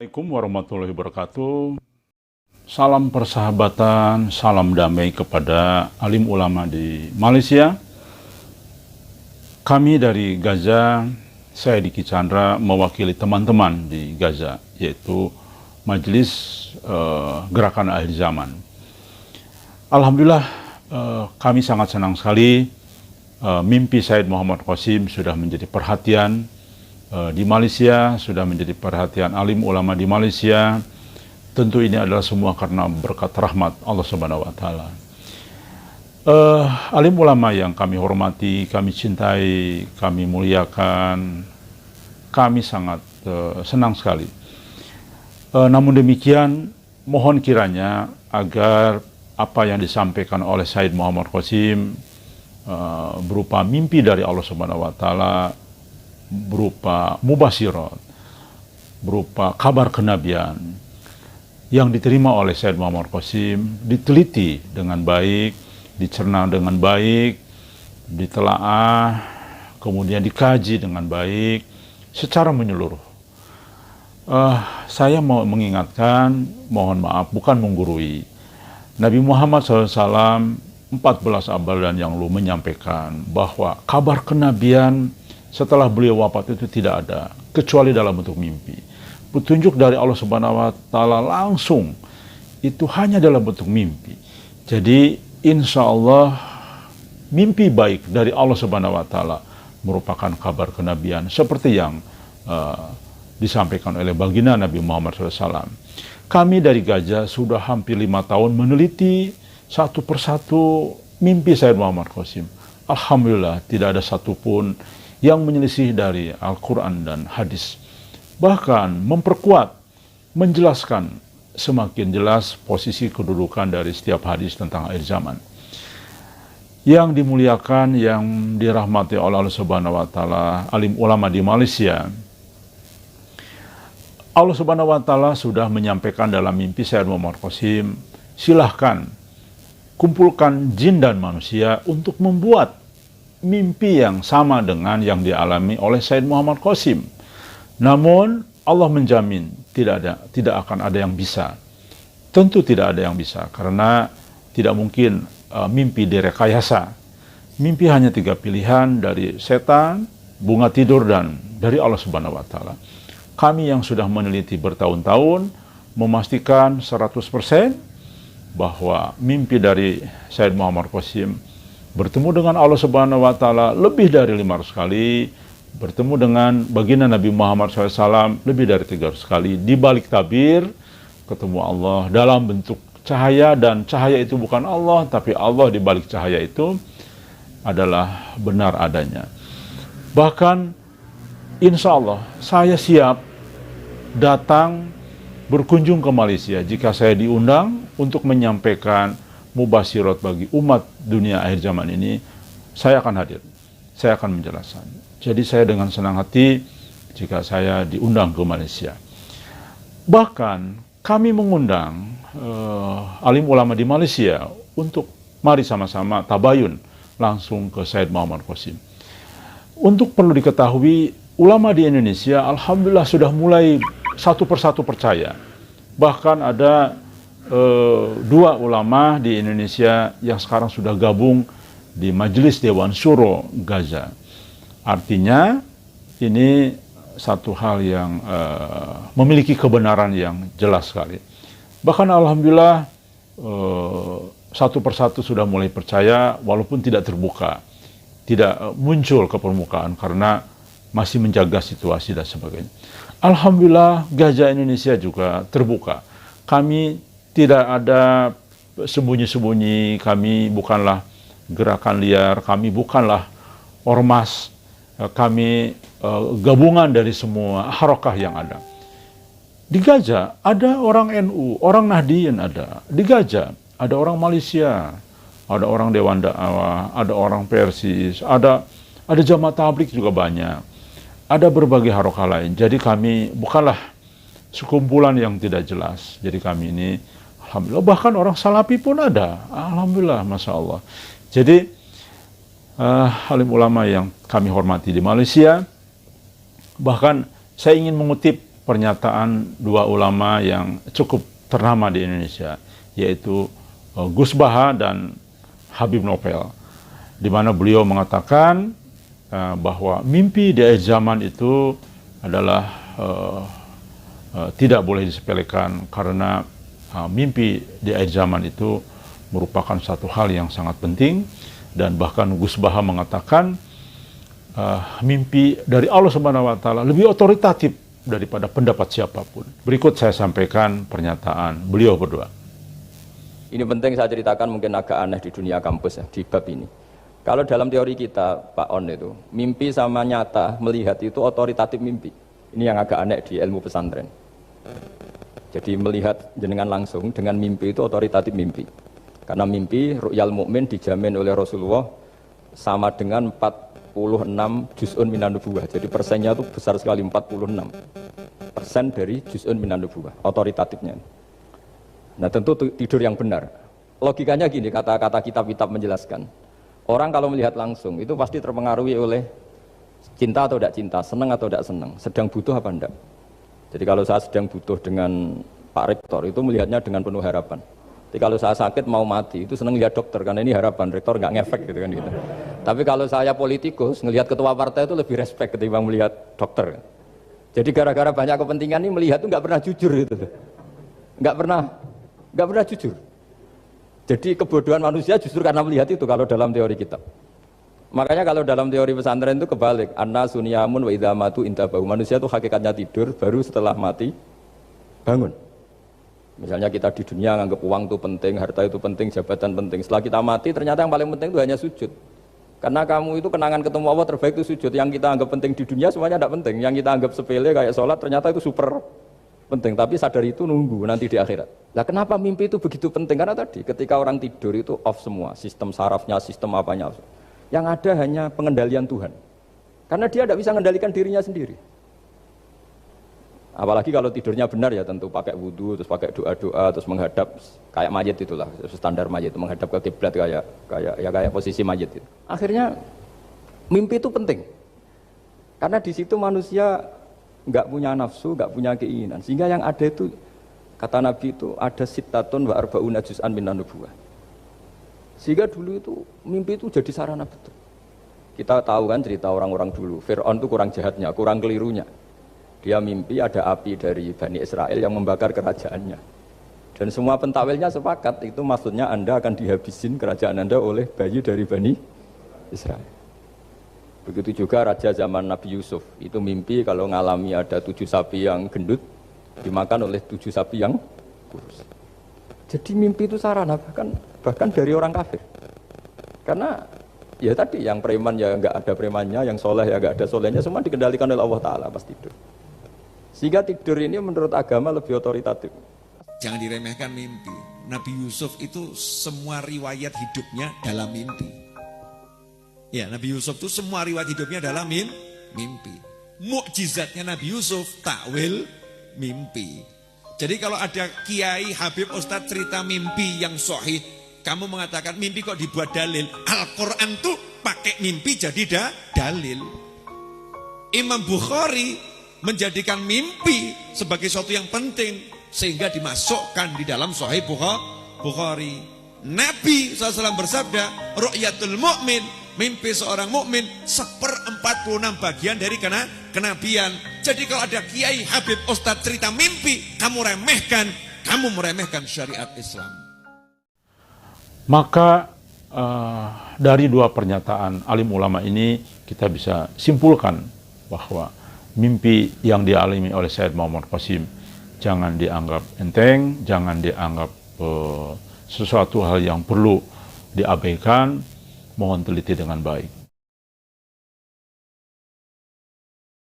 Assalamualaikum warahmatullahi wabarakatuh. Salam persahabatan, salam damai kepada alim ulama di Malaysia. Kami dari Gaza, saya Diki Chandra mewakili teman-teman di Gaza, yaitu Majelis Gerakan Akhir Zaman. Alhamdulillah, kami sangat senang sekali mimpi Sayyid Muhammad Qasim sudah menjadi perhatian di Malaysia, sudah menjadi perhatian alim ulama di Malaysia. Tentu ini adalah semua karena berkat rahmat Allah Subhanahu wa Ta'ala. Alim ulama yang kami hormati, kami cintai, kami muliakan, kami sangat senang sekali. Namun demikian, mohon kiranya agar apa yang disampaikan oleh Sayyid Muhammad Qasim berupa mimpi dari Allah Subhanahu wa Ta'ala, berupa mubasyirat, berupa kabar kenabian yang diterima oleh Sayyid Muhammad Qasim, diteliti dengan baik, dicerna dengan baik, ditelaah, kemudian dikaji dengan baik secara menyeluruh. Saya mau mengingatkan, mohon maaf, bukan menggurui. Nabi Muhammad SAW 14 abad dan yang lalu menyampaikan bahwa kabar kenabian setelah beliau wafat itu tidak ada, kecuali dalam bentuk mimpi. Petunjuk dari Allah Subhanahu wa Ta'ala langsung, itu hanya dalam bentuk mimpi. Jadi, insya Allah, mimpi baik dari Allah Subhanahu wa Ta'ala merupakan kabar kenabian, seperti yang disampaikan oleh baginda Nabi Muhammad SAW. Kami dari Gaza sudah hampir 5 tahun meneliti satu persatu mimpi Sayyid Muhammad Qasim. Alhamdulillah, tidak ada satupun yang menyelisih dari Al-Quran dan hadis. Bahkan memperkuat, menjelaskan semakin jelas posisi kedudukan dari setiap hadis tentang akhir zaman. Yang dimuliakan, yang dirahmati oleh Allah Subhanahu wa Ta'ala, alim ulama di Malaysia. Allah Subhanahu wa Ta'ala sudah menyampaikan dalam mimpi Sayyid Muhammad Qasim, silahkan kumpulkan jin dan manusia untuk membuat mimpi yang sama dengan yang dialami oleh Sayyid Muhammad Qasim. Namun Allah menjamin tidak akan ada yang bisa. Tentu tidak ada yang bisa karena tidak mungkin mimpi direkayasa. Mimpi hanya 3 pilihan dari setan, bunga tidur, dan dari Allah Subhanahu wa Ta'ala. Kami yang sudah meneliti bertahun-tahun memastikan 100% bahwa mimpi dari Sayyid Muhammad Qasim bertemu dengan Allah Subhanahu wa Ta'ala lebih dari 500 kali, bertemu dengan baginda Nabi Muhammad SAW lebih dari 300 kali, di balik tabir ketemu Allah dalam bentuk cahaya, dan cahaya itu bukan Allah, tapi Allah di balik cahaya itu adalah benar adanya. Bahkan insya Allah saya siap datang berkunjung ke Malaysia jika saya diundang untuk menyampaikan mubasyirat bagi umat dunia akhir zaman ini. Saya akan hadir, saya akan menjelaskan. Jadi saya dengan senang hati jika saya diundang ke Malaysia. Bahkan kami mengundang alim ulama di Malaysia untuk mari sama-sama tabayun langsung ke Sayyid Muhammad Qasim. Untuk perlu diketahui, ulama di Indonesia alhamdulillah sudah mulai satu persatu percaya. Bahkan ada 2 ulama di Indonesia yang sekarang sudah gabung di Majelis Dewan Syuro Gaza. Artinya ini satu hal yang memiliki kebenaran yang jelas sekali. Bahkan alhamdulillah satu persatu sudah mulai percaya walaupun tidak terbuka, tidak muncul ke permukaan karena masih menjaga situasi dan sebagainya. Alhamdulillah Gaza Indonesia juga terbuka. Kami tidak ada sembunyi-sembunyi, kami bukanlah gerakan liar, kami bukanlah ormas, kami gabungan dari semua harakah yang ada. Di Gaza ada orang NU, orang Nahdien ada. Di Gaza ada orang Malaysia, ada orang Dewan Dakwah, ada orang Persis, ada jamaah tabligh juga banyak. Ada berbagai harakah lain. Jadi kami bukanlah sekumpulan yang tidak jelas. Jadi kami ini alhamdulillah, bahkan orang Salafi pun ada. Alhamdulillah, Masya Allah. Jadi, alim ulama yang kami hormati di Malaysia, bahkan saya ingin mengutip pernyataan dua ulama yang cukup ternama di Indonesia, yaitu Gus Baha dan Habib Nopel, di mana beliau mengatakan bahwa mimpi di akhir zaman itu adalah tidak boleh disepelekan, karena mimpi di akhir zaman itu merupakan satu hal yang sangat penting. Dan bahkan Gus Baha mengatakan mimpi dari Allah Subhanahu wa Ta'ala lebih otoritatif daripada pendapat siapapun. Berikut saya sampaikan pernyataan beliau berdua. Ini penting saya ceritakan, mungkin agak aneh di dunia kampus ya, di bab ini. Kalau dalam teori kita, Pak On, itu mimpi sama nyata, melihat itu otoritatif mimpi. Ini yang agak aneh di ilmu pesantren. Jadi melihat jenengan langsung dengan mimpi itu otoritatif mimpi. Karena mimpi ru'yal mukmin dijamin oleh Rasulullah sama dengan 46 juz'un minan nubuwah. Jadi persennya itu besar sekali, 46% dari juz'un minan nubuwah, otoritatifnya. Nah tentu tidur yang benar. Logikanya gini, kata-kata kitab-kitab menjelaskan. Orang kalau melihat langsung itu pasti terpengaruhi oleh cinta atau tidak cinta, senang atau tidak senang, sedang butuh apa enggak. Jadi kalau saya sedang butuh dengan Pak Rektor itu melihatnya dengan penuh harapan. Jadi kalau saya sakit mau mati itu senang lihat dokter, karena ini harapan, rektor nggak ngefek gitu kan gitu. Tapi kalau saya politikus ngelihat ketua partai itu lebih respect ketimbang melihat dokter. Jadi gara-gara banyak kepentingan ini melihat itu nggak pernah jujur gitu, nggak pernah jujur. Jadi kebodohan manusia justru karena melihat itu kalau dalam teori kita. Makanya kalau dalam teori pesantren itu kebalik, anna sunyamun wa idza matu intabahu. Manusia itu hakikatnya tidur, baru setelah mati bangun. Misalnya kita di dunia nganggap uang itu penting, harta itu penting, jabatan penting. Setelah kita mati ternyata yang paling penting itu hanya sujud. Karena kamu itu kenangan ketemu Allah terbaik itu sujud. Yang kita anggap penting di dunia semuanya tidak penting. Yang kita anggap sepele kayak sholat ternyata itu super penting. Tapi sadar itu nunggu nanti di akhirat. Nah kenapa mimpi itu begitu penting? Karena tadi ketika orang tidur itu off semua. Sistem sarafnya, sistem apanya. Yang ada hanya pengendalian Tuhan. Karena dia tidak bisa mengendalikan dirinya sendiri. Apalagi kalau tidurnya benar ya tentu pakai wudhu, terus pakai doa-doa, terus menghadap kayak mayit itulah, standar mayit, menghadap ke kiblat kayak posisi mayit itu. Akhirnya mimpi itu penting. Karena di situ manusia nggak punya nafsu, nggak punya keinginan. Sehingga yang ada itu, kata Nabi itu ada sittatun wa arba'una juz'an minan nubuwah. Sehingga dulu itu mimpi itu jadi sarana betul. Kita tahu kan cerita orang-orang dulu, Fir'aun itu kurang jahatnya, kurang kelirunya. Dia mimpi ada api dari Bani Israel yang membakar kerajaannya. Dan semua pentakwilnya sepakat, itu maksudnya Anda akan dihabisin kerajaan Anda oleh bayi dari Bani Israel. Begitu juga raja zaman Nabi Yusuf, itu mimpi kalau ngalami ada 7 sapi yang gendut, dimakan oleh 7 sapi yang kurus. Jadi mimpi itu sarana, bahkan dari orang kafir. Karena ya tadi, yang preman ya nggak ada premannya, yang soleh ya nggak ada solehnya, semua dikendalikan oleh Allah Ta'ala pas tidur. Sehingga tidur ini menurut agama lebih otoritatif. Jangan diremehkan mimpi. Nabi Yusuf itu semua riwayat hidupnya dalam mimpi. Ya, Nabi Yusuf itu semua riwayat hidupnya dalam mimpi. Mukjizatnya Nabi Yusuf, takwil mimpi. Jadi kalau ada kiai, habib, ustadz cerita mimpi yang sahih, kamu mengatakan mimpi kok dibuat dalil. Al-Quran tuh pakai mimpi jadi dalil. Imam Bukhari menjadikan mimpi sebagai sesuatu yang penting sehingga dimasukkan di dalam Sahih Bukhari. Nabi SAW bersabda, ru'yatul mu'min, mimpi seorang mukmin 1/46 bagian dari kenabian. Jadi kalau ada kiai, habib, ustadz cerita mimpi, kamu meremehkan syariat Islam. Maka dari dua pernyataan alim ulama ini kita bisa simpulkan bahwa mimpi yang dialami oleh Sayyid Muhammad Qasim jangan dianggap enteng, jangan dianggap sesuatu hal yang perlu diabaikan, mohon teliti dengan baik.